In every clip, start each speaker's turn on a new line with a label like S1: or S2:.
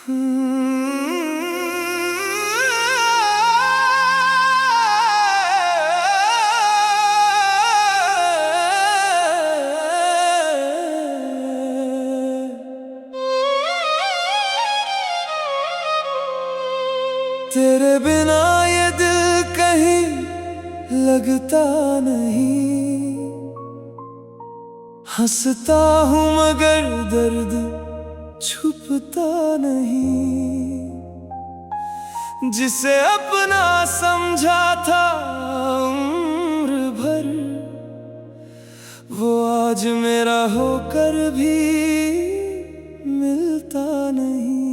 S1: तेरे बिना ये दिल कहीं लगता नहीं। हंसता हूँ मगर दर्द छुपता नहीं। जिसे अपना समझा था उम्र भर, वो आज मेरा होकर भी मिलता नहीं।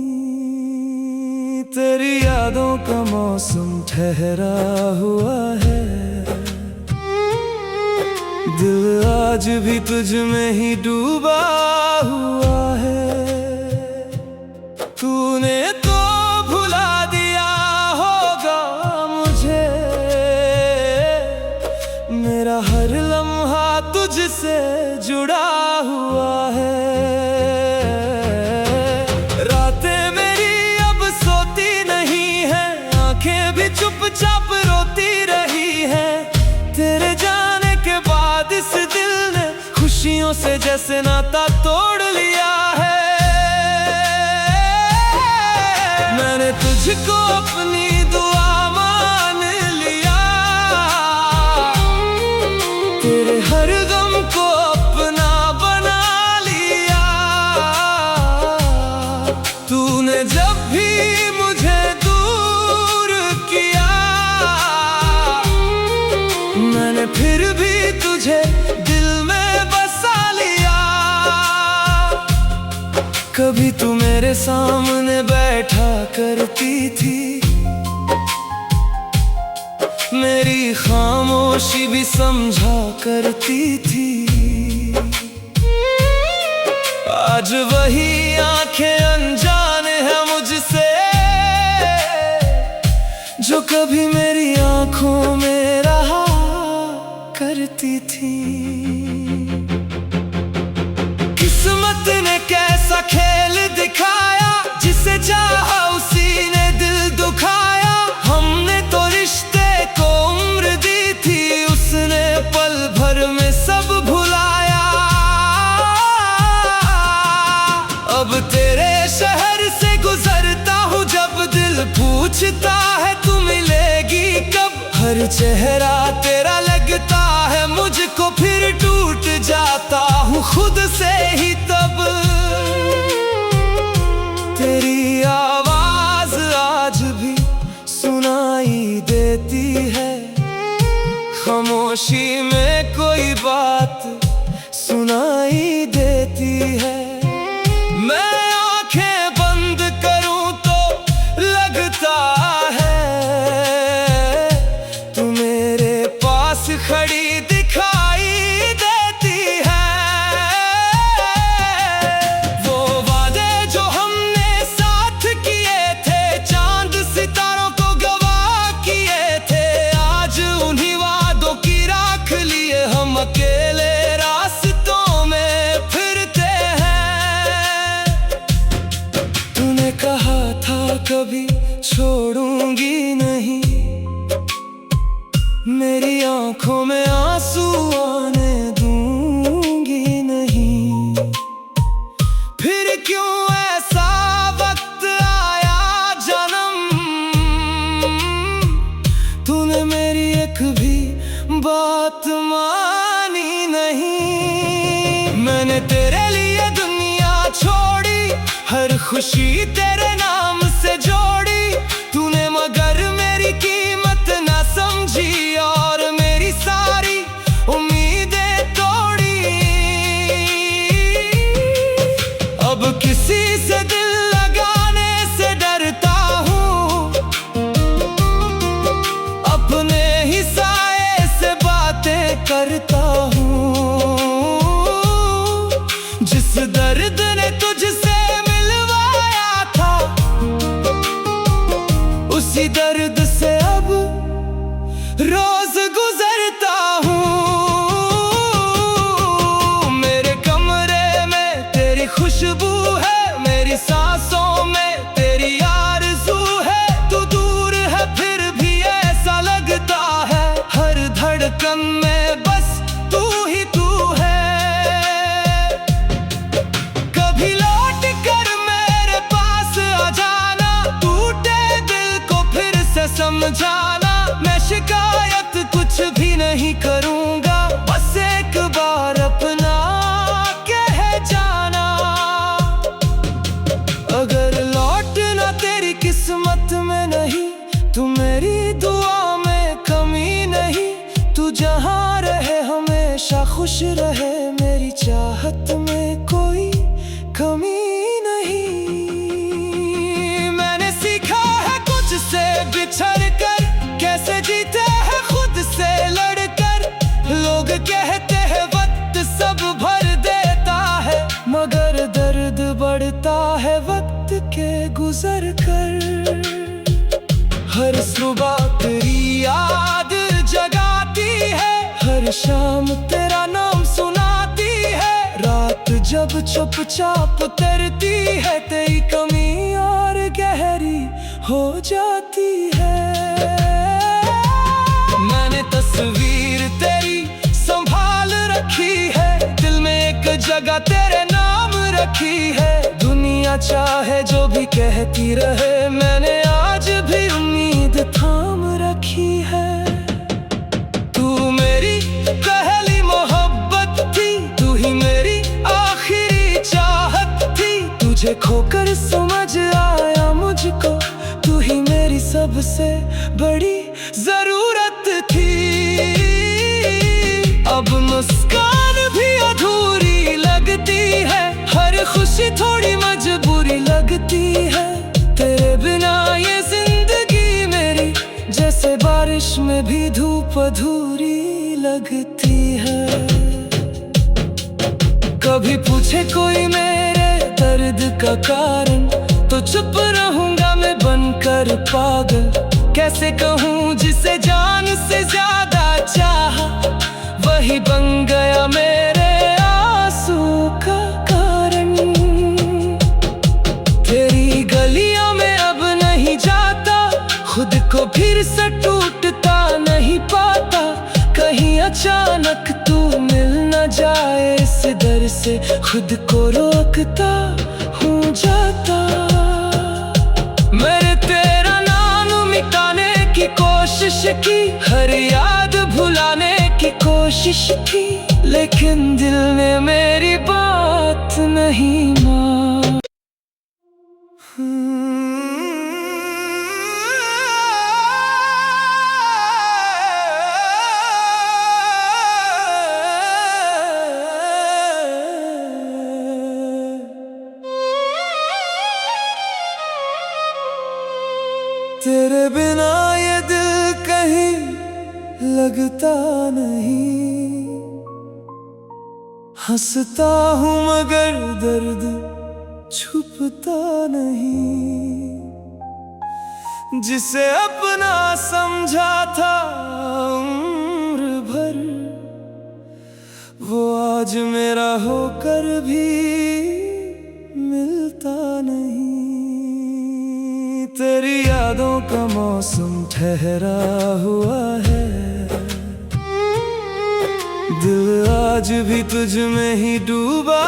S1: तेरी यादों का मौसम ठहरा हुआ है, दिल आज भी तुझ में ही डूबा हुआ है। तूने तो भुला दिया होगा मुझे, मेरा हर लम्हा तुझसे जुड़ा हुआ है। रातें मेरी अब सोती नहीं है, आंखें भी चुपचाप रोती रही है। तेरे जाने के बाद इस दिल ने खुशियों से जैसे नाता तोड़ लिया है। मैंने तुझको अपनी दुआ मान लिया, तेरे हर गम को अपना बना लिया। तूने जब भी मुझे दूर किया, मैंने फिर भी तुझे दिल में बसा लिया। कभी तू मेरे सामने बैठा करती थी, मेरी खामोशी भी समझा करती थी। आज वही आंखें अनजान है मुझसे, जो कभी मेरी आंखों में रहा करती थी। किस्मत ने कैसा खेल दिखाया, जिसे चाहा उसी ने दिल दुखाया। हमने तो रिश्ते को उम्र दी थी, उसने पल भर में सब भुलाया। अब तेरे शहर से गुजरता हूँ जब दिल पूछता है तू मिलेगी कब। हर चेहरा तेरा लगता है मुझको, फिर टूट जाता हूँ खुद से ही तब। तेरी आवाज आज भी सुनाई देती है, खामोशी में कोई बात सुनाई देती है। मैं आंखें बंद करूं तो लगता है तू मेरे पास खड़ी दिखाई देती है। वो वादे जो हमने साथ किए थे, चांद सितारों को गवाह किए थे, आज उन्हीं वादों की राख लिए हम अकेले रास्तों में फिरते हैं। तूने कहा था कभी छोड़ूंगी नहीं, मेरी आंखों में आंसू आने दूंगी नहीं। फिर क्यों ऐसा वक्त आया जन्म, तूने मेरी एक भी बात मानी नहीं। मैंने तेरे लिए दुनिया छोड़ी, हर खुशी तेरे नाम से जोड़ी। तूने मगर मेरी कीमत ना समझी और मेरी सारी उम्मीदें तोड़ी। अब किसी से दिल लगाने से डरता हूँ, अपने ही साए से बातें करता हूँ। जिस दर्द ने तुझसे मिलवाया था, उसी दर्द से अब रोज गुजरता हूँ। मेरे कमरे में तेरी खुशबू है, मेरी खुश रहे, मेरी चाहत में कोई कमी नहीं। मैंने सीखा है कुछ से बिछड़ कर, कैसे जीते हैं खुद से लड़कर। लोग कहते हैं वक्त सब भर देता है, मगर दर्द बढ़ता है वक्त के गुजर कर। हर सुबह तेरी याद जगाती है, हर शाम तेरा नाम सुनाती है। रात जब चुपचाप उतरती है, तेरी कमी और गहरी हो जाती है। मैंने तस्वीर तेरी संभाल रखी है, दिल में एक जगह तेरे नाम रखी है। दुनिया चाहे जो भी कहती रहे, मैंने आज भी उम्मीद थाम रखी है। तू मेरी पहली मोहब्बत थी, तू ही मेरी आखिरी चाहत थी। तुझे खोकर समझ आया मुझको, तू ही मेरी सबसे बड़ी जरूरत थी। अब मुस्कान भी अधूरी लगती है, हर खुशी थोड़ी मजबूरी लगती है। तेरे बिना ये जिंदगी मेरी जैसे बारिश में भी धूप अधूरी लगती है। कभी पूछे कोई मेरे दर्द का कारण, तो चुप रहूंगा मैं बनकर पागल। कैसे कहूँ जिसे जान से ज्यादा चाहा, वही बन गया मेरे आंसू का कारण। तेरी गलियों में अब नहीं जाता, खुद को फिर से टूटता नहीं पाता। कहीं अचानक तू मिल न जाए, इस डर से खुद को रोकता हूँ जाता। मैंने तेरा नाम मिटाने की कोशिश की, हर याद भुलाने की कोशिश की, लेकिन दिल ने मेरी बात नहीं मानी। तेरे बिना ये दिल कहीं लगता नहीं। हंसता हूँ मगर दर्द छुपता नहीं। जिसे अपना समझा था उम्र भर, वो आज मेरा होकर भी मिलता नहीं। तेरी यादों का मौसम ठहरा हुआ है, दिल आज भी तुझ में ही डूबा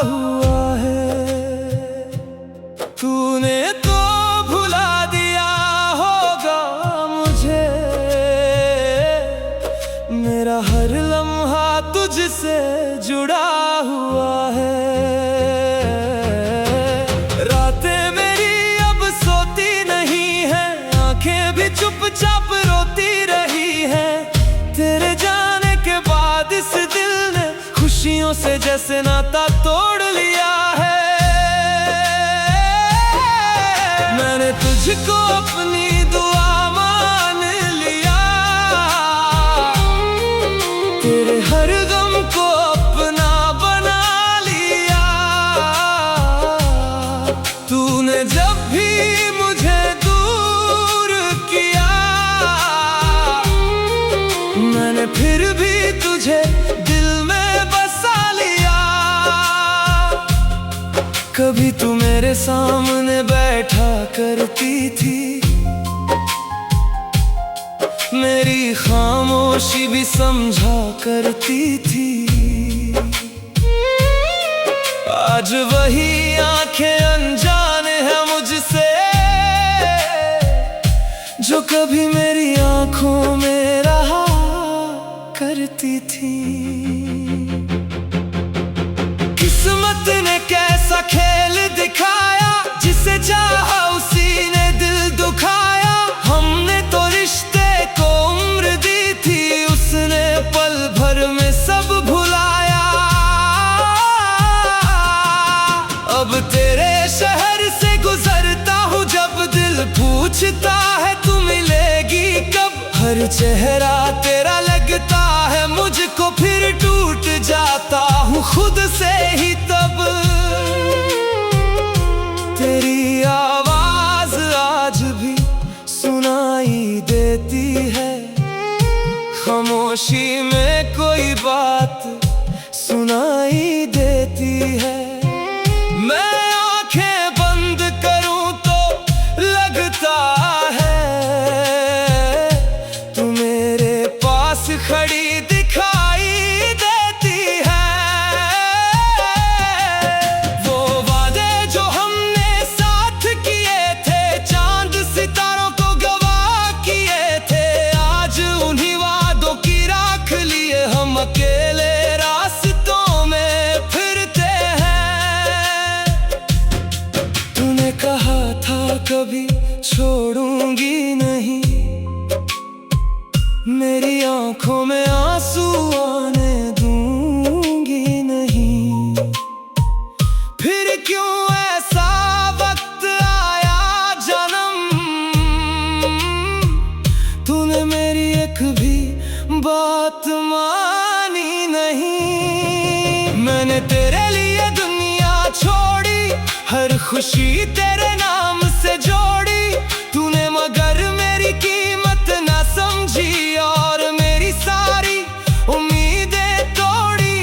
S1: हुआ है। तूने तो भुला दिया होगा मुझे, मेरा हर लम्हा तुझसे जुड़ा हुआ है। रातें मेरी अब सोती नहीं है, आंखें भी चुपचाप रोती रही है। तेरे जाने के बाद इस दिल ने खुशियों से जैसे नाता तोड़ लिया है। मैंने तुझको अपनी दुआ मान लिया, तेरे हर गम को अपना बना लिया। तूने जब भी मुझे दूर किया, मैंने फिर भी तुझे दिल में बसा लिया। कभी तू मेरे सामने बैठा करती थी, मेरी खामोशी भी समझा करती थी। आज वही आंखें अनजान है मुझसे, जो कभी मेरी आंखों में रहा करती थी। किस्मत ने कैसा खेल दिखाया, जिसे चाहा उसी ने दिल दुखाया। हमने तो रिश्ते को उम्र दी थी, उसने पल भर में सब भुला चेहरा तेरा लगता है मुझको, फिर टूट जाता हूँ खुद से ही तब। तेरी आवाज आज भी सुनाई देती है, खामोशी में कोई बात सुनाई देती है। मैं आंखें बंद करूं तो लगता है तू मेरे पास खड़ी दिखाई देती है। वो वादे जो हमने साथ किए थे, चांद सितारों को गवाह किए थे, आज उन्हीं वादों की राख लिए हम अकेले रास्तों में फिरते हैं। तूने कहा था कभी छोड़ूंगी नहीं, मेरी आंखों में आंसू आने दूंगी नहीं। फिर क्यों ऐसा वक्त आया जन्म, तूने मेरी एक भी बात मानी नहीं। मैंने तेरे लिए दुनिया छोड़ी, हर खुशी तेरे नाम से जोड़ी, तूने मगर मेरी कीमत ना समझी और मेरी सारी उम्मीदें तोड़ी।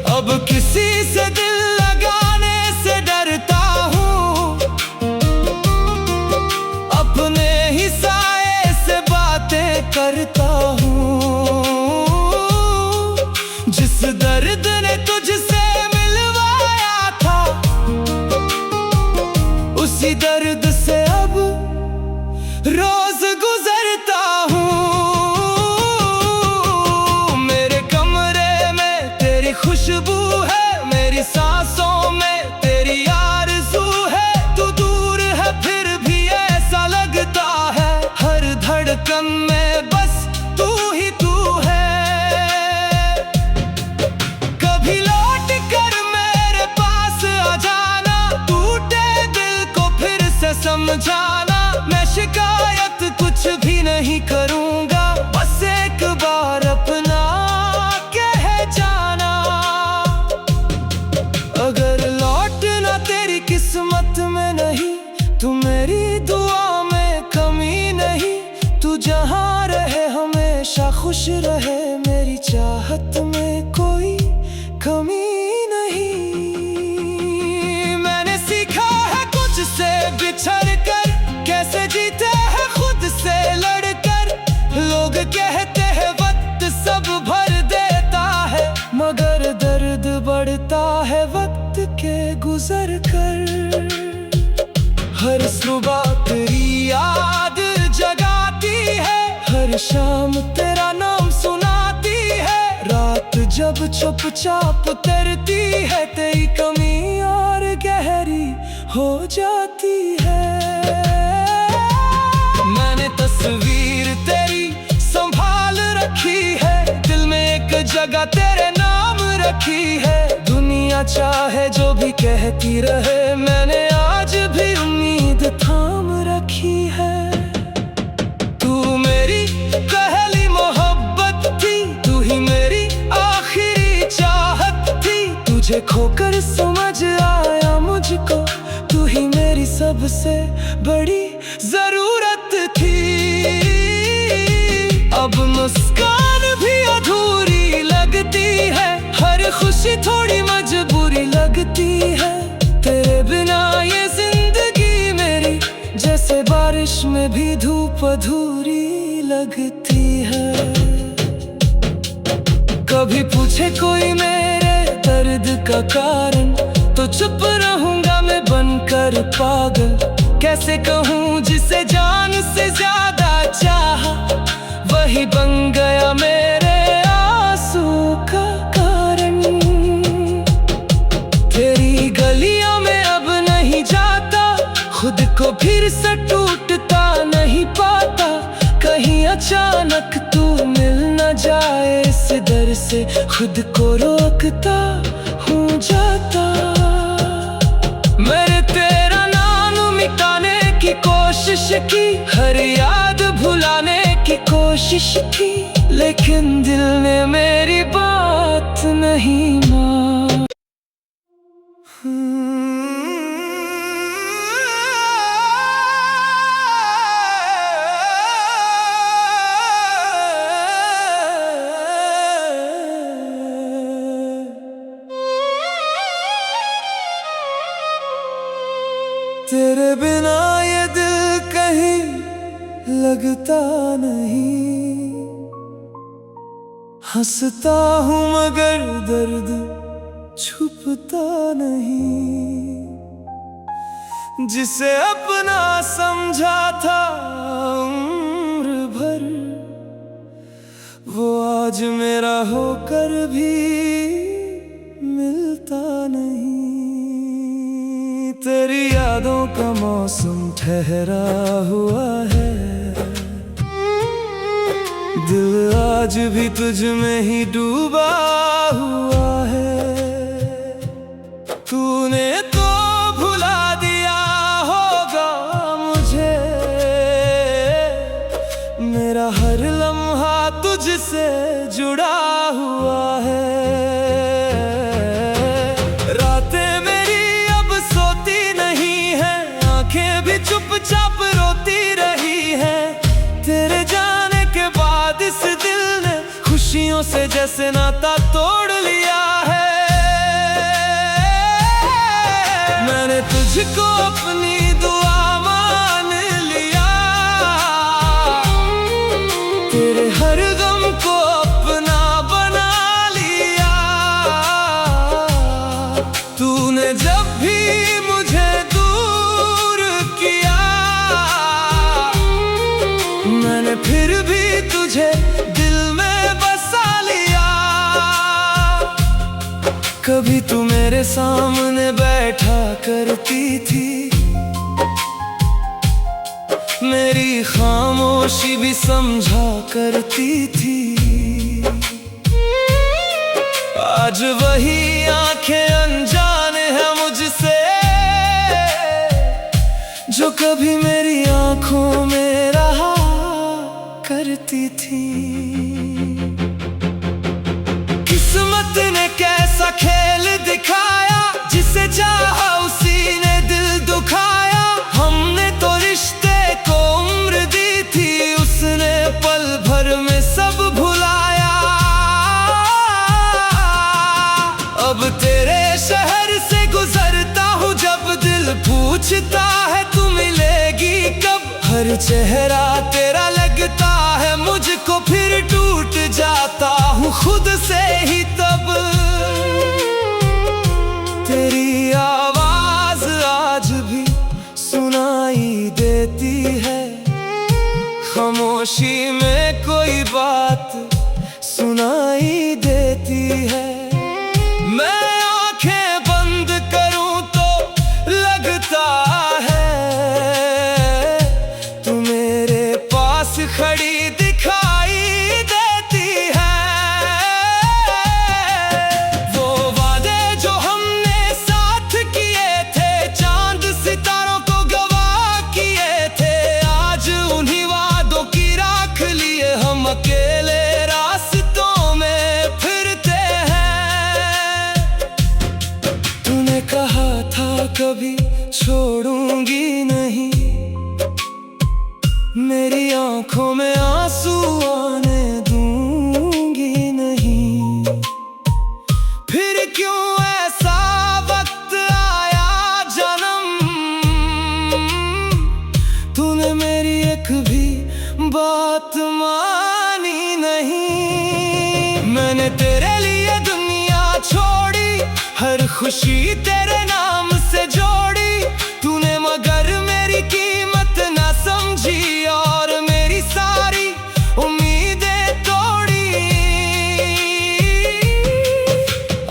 S1: अब किसी से दिल लगाने से डरता हूँ, अपने ही साये से बातें करता हूँ। जिस दर्द ने तुझसे मिलवाया था, उसी दर्द से अब रोज गुजरता हूँ। मेरे कमरे में तेरी खुशबू है, मेरी सांसों में तेरी आरज़ू है। तू दूर है फिर भी ऐसा लगता है, हर धड़कन में बस तू ही तू है। कभी लौट कर मेरे पास आ जाना, टूटे दिल को फिर से समझाना। मैं शिकायत कुछ भी नहीं करूँगा, बस एक बार अपना कह जाना। अगर लौटना तेरी किस्मत में नहीं, तू मेरी दुआ में कमी नहीं। तू जहाँ रहे हमेशा खुश रहे, मेरी चाहत में कोई कमी नहीं। मैंने सीखा है कुछ से बिछड़ कर, कैसे जीते हैं खुद से लड़कर। लोग कहते हैं वक्त सब भर देता है, मगर दर्द बढ़ता है वक्त के गुजर कर। हर सुबह तेरी याद जगाती है, हर शाम तेरा नाम सुनाती है। रात जब चुपचाप तरती है, तेरी कमी और गहरी हो जाती है। मैंने तस्वीर तेरी संभाल रखी है, दिल में एक जगह तेरे नाम रखी है। दुनिया चाहे जो भी कहती रहे, मैंने आज भी उम्मीद थाम रखी है। तू मेरी पहली मोहब्बत थी, तू ही मेरी आखिरी चाहत थी। तुझे खोकर समझ आया मुझको, तू ही मेरी सबसे बड़ी जरूरत थी। अब मुस्कान भी अधूरी लगती है, हर खुशी थोड़ी मजबूरी लगती है। तेरे बिना ये जिंदगी मेरी जैसे बारिश में भी धूप अधूरी लगती है। कभी पूछे कोई मेरे दर्द का कारण, तो चुप रहूंगा मैं बनकर पागल। कैसे कहूँ जिसे जान से ज्यादा चाहा, वही बन गया मेरे आंसू का कारण। तेरी गलियों में अब नहीं जाता, खुद को फिर से टूटता नहीं पाता। कहीं अचानक तू मिल न जाए, इस डर से खुद को रोकता हूँ जाता। मेरे तेरा नाम मिटाने की कोशिश कोशिश की, हर याद भुलाने की कोशिश की, लेकिन दिल ने मेरी बात नहीं मानी। तेरे बिना ये दिल कहीं लगता नहीं, हंसता हूँ मगर दर्द छुपता नहीं। जिसे अपना समझा था उम्र भर, वो आज मेरा होकर भी मिलता नहीं। तेरी यादों का मौसम ठहरा हुआ है, दिल आज भी तुझ में ही डूबा हुआ है। तूने तो भुला दिया होगा मुझे, मेरा हर लम्हा तुझसे जुड़ा हुआ है। चुपचाप रोती रही है, तेरे जाने के बाद इस दिल ने खुशियों से जैसे नाता तोड़ लिया है। मैंने तुझको अपनी दुआ मान लिया, तेरे हर गम को अपना बना लिया। तूने जब भी मुझे मैंने फिर भी तुझे दिल में बसा लिया। कभी तू मेरे सामने बैठा करती थी, मेरी खामोशी भी समझा करती थी। आज वही आंखें अनजान है मुझसे, जो कभी मेरी आंखों में रहा करती थी। किस्मत ने कैसा खेल दिखाया, जिसे चाहा उसी ने दिल दुखाया। हमने तो रिश्ते को उम्र दी थी, उसने पल भर में सब भुलाया। अब तेरे शहर से गुजरता हूँ जब दिल पूछता है तू मिलेगी कब। हर चेहरा तेरा लगता है मुझको, फिर टूट जाता हूँ खुद से ही तब। तेरी आवाज आज भी सुनाई देती है, खामोशी में कोई बात सुनाई देती है। मैं आंखें बंद करूं तो लगता है तू मेरे पास खड़ी दिखाई देती है। वो वादे जो हमने साथ किए थे, चांद सितारों को गवाह किए थे, आज उन्हीं वादों की राख लिए हम अकेले रास्तों में फिरते हैं। तूने कहा था कभी छोड़ूंगी नहीं, मेरी आंखों में आंसू आने दूंगी नहीं। फिर क्यों ऐसा वक्त आया जन्म, तूने मेरी एक भी बात मानी नहीं। मैंने तेरे लिए दुनिया छोड़ी, हर खुशी तेरे नाम से जोड़ी। तूने मगर मेरी कीमत ना समझी और मेरी सारी उम्मीदें तोड़ी।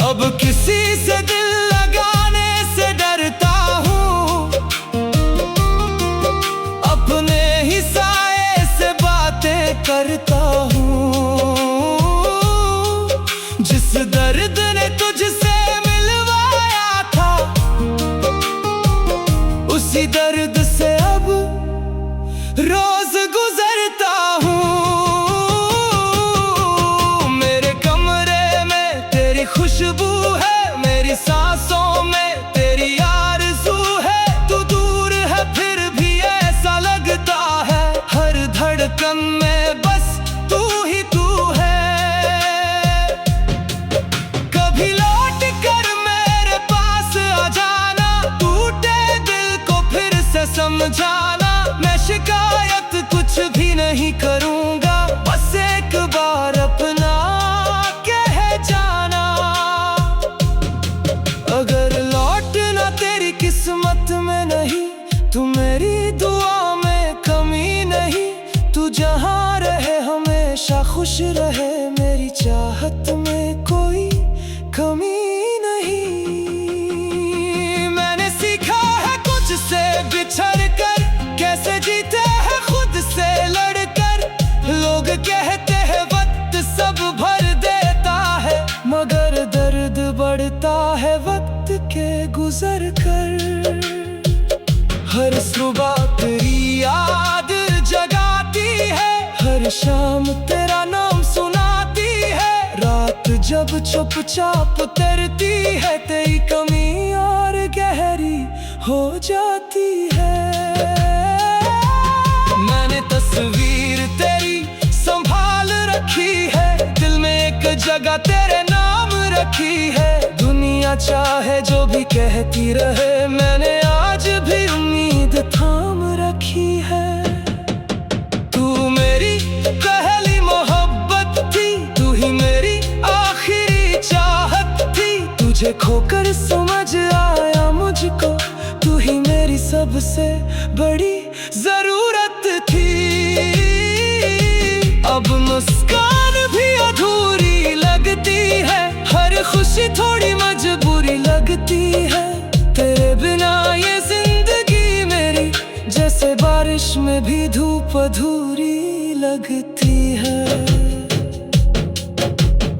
S1: अब किसी से दिल लगाने से डरता हूँ, अपने ही साए से बातें करता हूँ। जिस दर्द ने तुझसे मिलवाया था, रहे मेरी चाहत में कोई कमी नहीं। मैंने सीखा है कुछ से बिछड़ कर, कैसे जीते हैं खुद से लड़कर। लोग कहते हैं वक्त सब भर देता है, मगर दर्द बढ़ता है वक्त के गुजर कर। हर सुबह तेरी याद जगाती है, हर शाम तेरा नाम सुनाती है। रात जब चुपचाप तरती है, तेरी कमी और गहरी हो जाती है। मैंने तस्वीर तेरी संभाल रखी है, दिल में एक जगह तेरे नाम रखी है। दुनिया चाहे जो भी कहती रहे, मैंने आज भी उम्मीद थाम रखी है। तू मेरी पहली मोहब्बत थी, तू ही मेरी आखिरी चाहत थी। तुझे खोकर समझ आया मुझको, तू ही मेरी सबसे बड़ी जरूरत थी। अब मुस्कान भी अधूरी लगती है, हर खुशी थोड़ी मजबूरी लगती है। तेरे बिना ये जिंदगी मेरी जैसे बारिश में भी धूप अधूरी लगती है।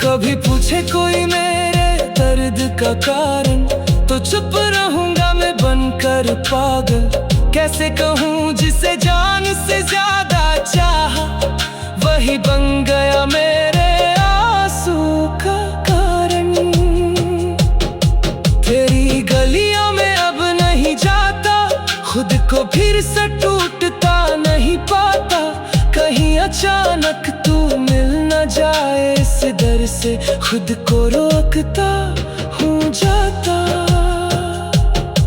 S1: कभी पूछे कोई मेरे दर्द का कारण, तो चुप रहूंगा मैं बनकर पागल। कैसे कहूँ जिसे जान से ज्यादा चाहा, वही बन गया मेरे आंसू का कारण। तेरी गलियों में अब नहीं जाता, खुद को फिर से टूटता नहीं पाता। कहीं अचानक तू मिल न जाए, इस डर से खुद को रोकता हूँ जाता।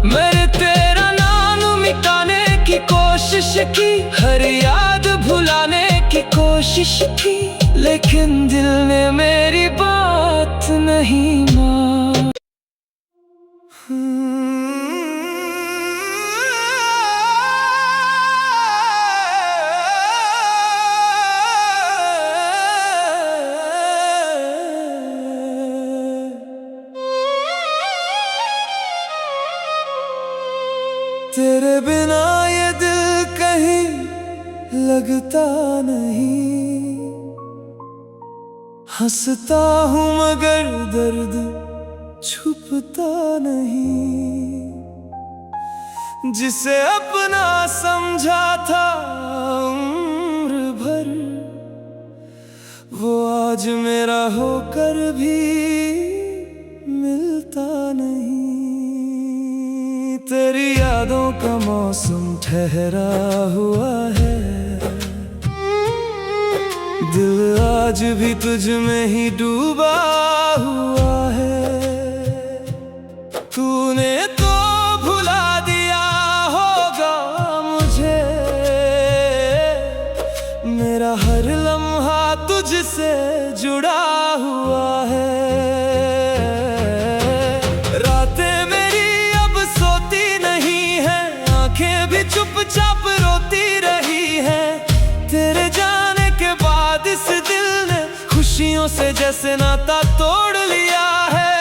S1: मैंने तेरा नाम मिटाने की कोशिश की, हर याद भुलाने की कोशिश की, लेकिन दिल ने मेरी बात नहीं मानी। तेरे बिना ये दिल कहीं लगता नहीं। हंसता हूँ मगर दर्द छुपता नहीं। जिसे अपना समझा था उम्र भर, वो आज मेरा होकर भी मिलता नहीं। तेरी यादों का मौसम ठहरा हुआ है, दिल आज भी तुझ में ही डूबा हुआ है। तूने तो भुला दिया होगा मुझे, मेरा हर लम्हा तुझसे जुड़ा हुआ है। रातें मेरी अब सोती नहीं है, आंखें भी चुपचाप रोती रही है। तेरे जाने के बाद इस दिल ने खुशियों से जैसे नाता तोड़ लिया है।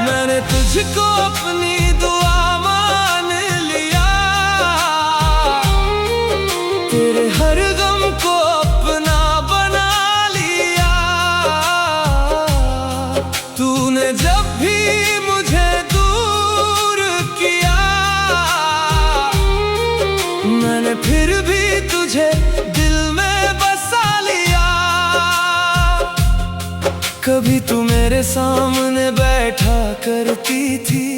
S1: मैंने तुझको अपनी दुआ मान लिया, तेरे हर गम को अपना बना लिया। तूने जब भी मुझे दूर किया, मैंने फिर भी तुझे दिल में बसा लिया। कभी तू मेरे सामने बैठा करती थी,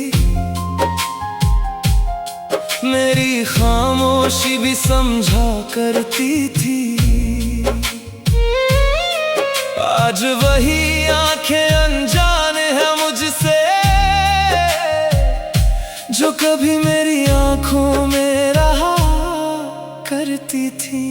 S1: मेरी खामोशी भी समझा करती थी। आज वही आंखें अनजान है मुझसे, जो कभी मेरी आंखों में रहा करती थी।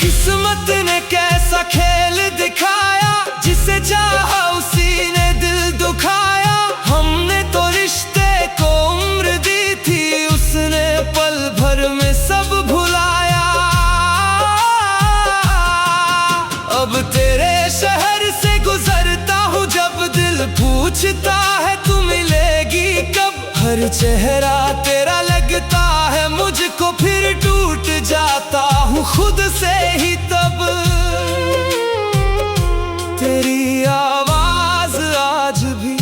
S1: किस्मत ने कैसा खेल दिखाया, जिसे चाहा उसी ने दिल दुखाया। हमने तो रिश्ते को उम्र दी थी, उसने पल भर में सब भुलाया। पूछता है तू मिलेगी कब। हर चेहरा तेरा लगता है मुझको, फिर टूट जाता हूँ खुद से ही तब। तेरी आवाज आज भी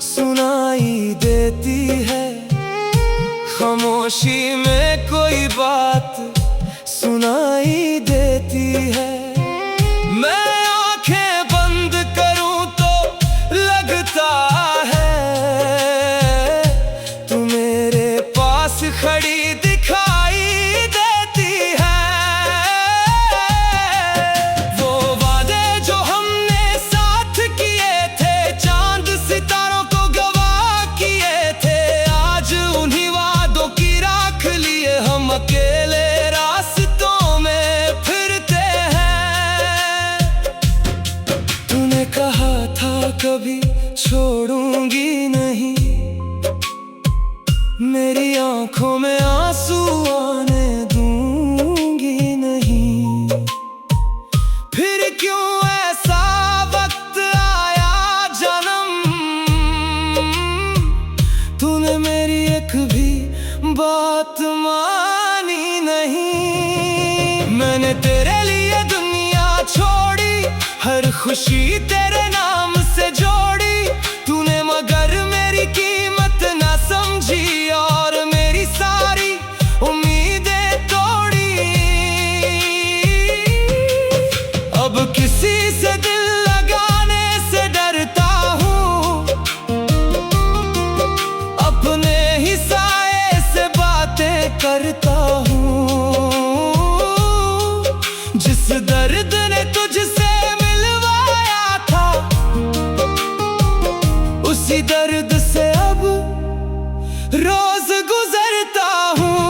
S1: सुनाई देती है, खामोशी में कोई बात सुनाई देती है। मैं आंखें बंद करूं तो लगता है तू मेरे पास खड़ी दिखाई देती है। वो वादे जो हमने साथ किए थे, चांद सितारों को गवाह किए थे, आज उन्हीं वादों की राख लिए हम अकेले रास्तों में फिरते हैं। तूने कहा था कभी छोड़ूंगी नहीं, मेरी आंखों में आंसू आने दूंगी नहीं। फिर क्यों ऐसा वक्त आया जन्म, तूने मेरी एक भी बात मानी नहीं। मैंने तेरे लिए दुनिया छोड़ी, हर खुशी तेरे नाम से जोड़ी, तूने मगर मेरी कीमत ना समझी और मेरी सारी उम्मीदें तोड़ी। अब किसी से दिल लगाने से डरता हूँ, अपने ही साए से बातें करता हूँ। जिस दर्द ने तुझसे मिलवाया था, उसी दर्द से अब रोज गुजरता हूँ।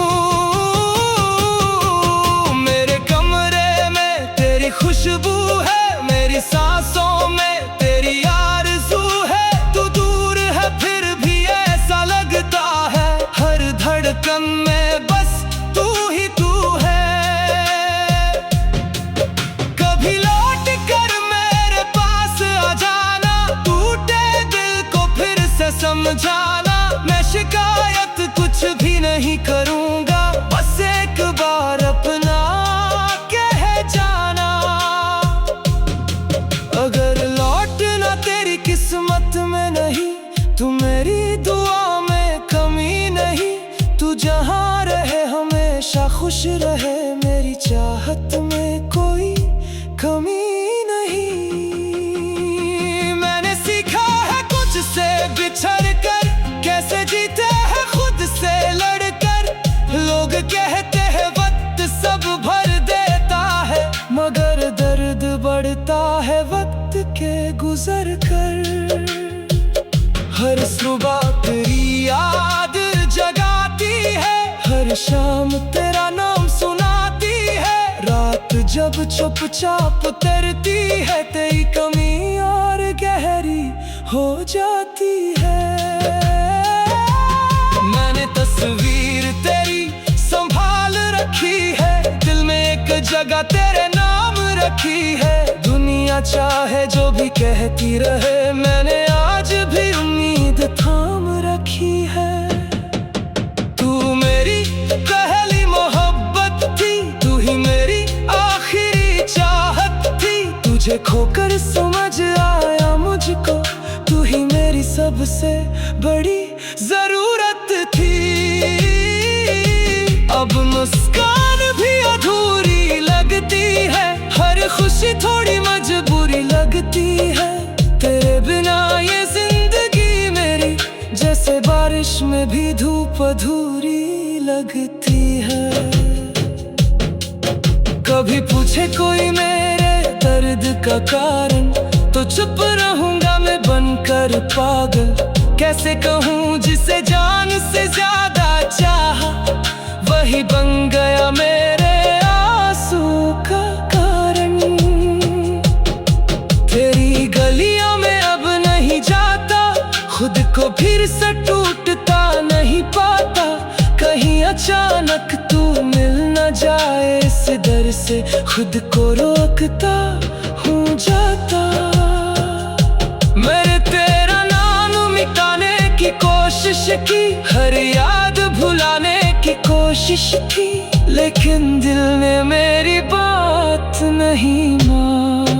S1: मेरे कमरे में तेरी खुशबू है, मेरी सांसों में तेरी आरज़ू है। तू दूर है फिर भी ऐसा लगता है, हर धड़कन में बस तू ही तू है। कभी लौट कर मेरे पास आ जाना, टूटे दिल को फिर से समझाना। मैं शिकायत कुछ भी नहीं करूँगा, बस एक बार अपना कह जाना। अगर लौटना तेरी किस्मत में नहीं, तू मेरी दुआ में कमी नहीं। तू जहाँ रहे हमेशा खुश रहे, मेरी चाहत में कोई कमी नहीं। मैंने सीखा है कुछ से बिछड़ कर, कैसे जीते हैं खुद से लड़कर। लोग कहते हैं वक्त सब भर देता है, मगर दर्द बढ़ता है वक्त के गुजर कर। हर सुबह तेरी याद जगाती है, हर शाम तेरा नाम सुनाती है। रात जब चुपचाप उतरती है, तेरी कमी और गहरी हो जाती है। मैंने तस्वीर तेरी संभाल रखी है, दिल में एक जगह तेरे नाम रखी है। दुनिया चाहे जो भी कहती रहे, मैंने आज भी उम्मीद थाम रखी है। तू मेरी पहली मोहब्बत थी, तू ही मेरी आखिरी चाहत थी। तुझे खोकर समझ आया मुझको, तू ही मेरी सबसे बड़ी जरूरत थी। अब मुस्कान भी अधूरी लगती है, हर खुशी थोड़ी मजबूरी लगती है। तेरे बिना ये जिंदगी मेरी जैसे बारिश में भी धूप अधूरी लगती है। कभी पूछे कोई मेरे दर्द का कारण, तो चुप रहूंगा मैं बनकर पागल। कैसे कहूँ जिसे जान से ज्यादा चाहा, वही बन गया मेरे आंसू का कारण। तेरी गलियों में अब नहीं जाता, खुद को फिर से टूटता नहीं पाता। कहीं अचानक तू मिल न जाए, इस डर से खुद को रोकता हूँ जाता। मेरे तेरा नाम कोशिश की, हर याद भुलाने की कोशिश की, लेकिन दिल ने मेरी बात नहीं मानी।